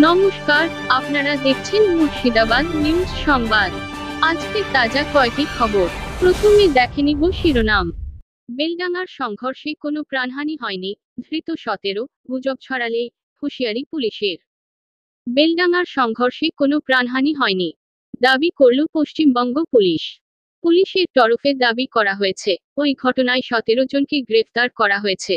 নমস্কার, আপনারা দেখছেন মুর্শিদাবাদ নিউজ সংবাদ। আজকের তাজা কয়েকটি খবর। প্রথমে দেখে নিব শিরোনাম। বেলডাঙ্গার সংঘর্ষে কোনো প্রাণহানি হয়নি, ধৃত 17, গুজব ছড়ালে হুঁশিয়ারি পুলিশের। বেলডাঙ্গার সংঘর্ষে কোনো প্রাণহানি হয়নি, দাবি করল পশ্চিমবঙ্গ পুলিশ। পুলিশের তরফে দাবি করা হয়েছে, ওই ঘটনায় 17 জনকে গ্রেফতার করা হয়েছে।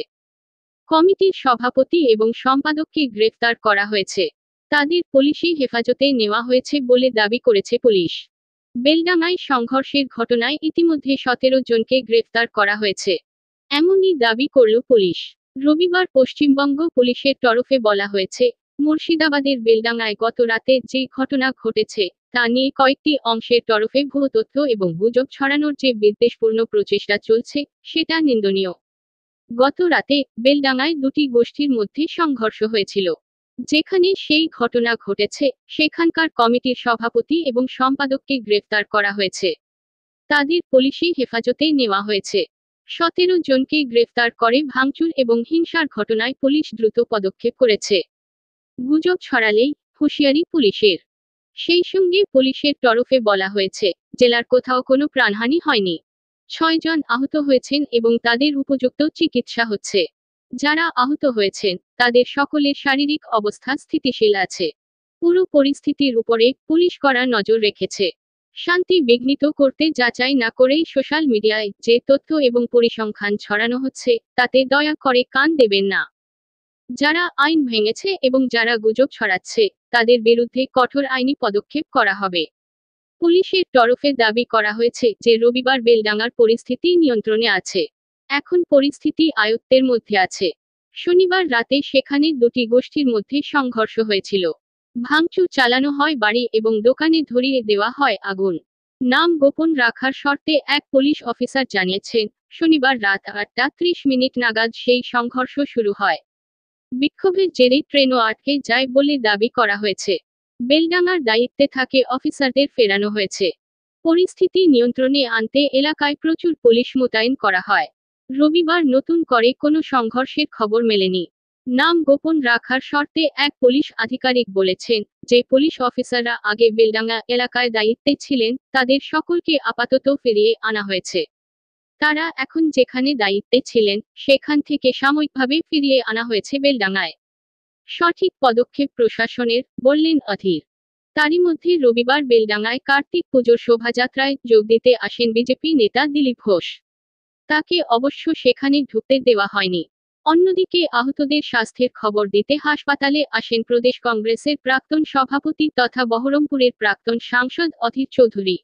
কমিটির সভাপতি এবং সম্পাদককে গ্রেফতার করা হয়েছে। তাদের পুলিশি হেফাজতে নেওয়া হয়েছে বলে দাবি করেছে পুলিশ। বেলডাঙ্গায় সংঘর্ষের ঘটনায় ইতিমধ্যে 17 জনকে গ্রেফতার করা হয়েছে, এমনই দাবি করল পুলিশ। রবিবার পশ্চিমবঙ্গ পুলিশের তরফে বলা হয়েছে, মুর্শিদাবাদের বেলডাঙ্গায় গত রাতে যে ঘটনা ঘটেছে তা নিয়ে কয়েকটি অংশের তরফে ভুয়ো তথ্য এবং গুজব ছড়ানোর যে বিদ্বেষপূর্ণ প্রচেষ্টা চলছে সেটা নিন্দনীয়। গত রাতে বেলডাঙ্গায় দুটি গোষ্ঠীর মধ্যে সংঘর্ষ হয়েছিল। যেখানে সেই ঘটনা ঘটেছে সেখানকার কমিটির সভাপতি এবং সম্পাদককে গ্রেফতার করা হয়েছে। তাদের পুলিশি হেফাজতে নেওয়া হয়েছে। 17 জনকে গ্রেফতার করে ভাঙচুর এবং হিংসার ঘটনায় পুলিশ দ্রুত পদক্ষেপ করেছে। গুজব ছড়ালেই হুঁশিয়ারি পুলিশের। সেই সঙ্গে পুলিশের তরফে বলা হয়েছে, জেলার কোথাও কোনো প্রাণহানি হয়নি। 6 জন আহত হয়েছেন এবং তাদের উপযুক্ত চিকিৎসা হচ্ছে। যারা আহত হয়েছেন তাদের সকলের শারীরিক অবস্থা স্থিতিশীল আছে। পুরো পরিস্থিতির উপরে পুলিশ কড়া নজর রেখেছে। শান্তি বিঘ্নিত করতে যাচাই না করেই সোশ্যাল মিডিয়ায় যে তথ্য এবং পরিসংখ্যান ছড়ানো হচ্ছে তাতে দয়া করে কান দেবেন না। যারা আইন ভেঙেছে এবং যারা গুজব ছড়াচ্ছে তাদের বিরুদ্ধে কঠোর আইনি পদক্ষেপ করা হবে। পুলিশের তরফে দাবি করা হয়েছে যে রবিবার বেলডাঙ্গার পরিস্থিতি নিয়ন্ত্রণে আছে। এখন পরিস্থিতি আয়ত্তের মধ্যে আছে। শনিবার রাতে সেখানে দুটি গোষ্ঠীর মধ্যে সংঘর্ষ হয়েছিল। ভাঙচুর চালানো হয় বাড়ি এবং দোকানে ধরিয়ে দেওয়া হয় আগুন। নাম গোপন রাখার শর্তে এক পুলিশ অফিসার জানিয়েছেন, শনিবার রাত 8:30 নাগাদ সেই সংঘর্ষ শুরু হয়। বিক্ষোভের জেরে ট্রেনও আটকে যায় বলে দাবি করা হয়েছে। বেলডাঙ্গার দায়িত্বে থাকে অফিসারদের ফেরানো হয়েছে। পরিস্থিতি নিয়ন্ত্রণে আনতে এলাকায় প্রচুর পুলিশ মোতায়েন করা হয়। রবিবার নতুন করে কোনো সংঘর্ষের খবর মেলেনি। নাম গোপন রাখার শর্তে এক পুলিশ আধিকারিক বলেছেন যে পুলিশ অফিসাররা আগে বেলডাঙ্গা এলাকায় দায়িত্বে ছিলেন তাদের সকলকে আপাতত ফিরিয়ে আনা হয়েছে। তারা এখন যেখানে দায়িত্বে ছিলেন সেখান থেকে সাময়িকভাবে ফিরিয়ে আনা হয়েছে বেলডাঙ্গায়। সঠিক পদক্ষেপ প্রশাসনের, বললেন অধীর। তারই মধ্যে রবিবার বেলডাঙ্গায় কার্তিক পুজোর শোভাযাত্রায় যোগ দিতে আসেন বিজেপি নেতা দিলীপ ঘোষ। তাকে অবশ্য সেখানে ঢুকতে দেওয়া হয়নি। অন্যদিকে আহতদের স্বাস্থ্যের খবর দিতে হাসপাতালে আসেন প্রদেশ কংগ্রেসের প্রাক্তন সভাপতি তথা বহরমপুরের প্রাক্তন সাংসদ অধীর চৌধুরী।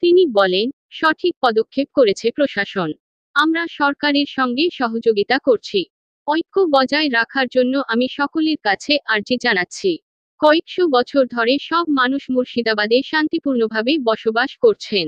তিনি বলেন, সঠিক পদক্ষেপ করেছে প্রশাসন। আমরা সরকারের সঙ্গে সহযোগিতা করছি। ঐক্য বজায় রাখার জন্য আমি সকলের কাছে আর্জি জানাচ্ছি। কয়েকশো বছর ধরে সব মানুষ মুর্শিদাবাদে শান্তিপূর্ণভাবে বসবাস করছেন।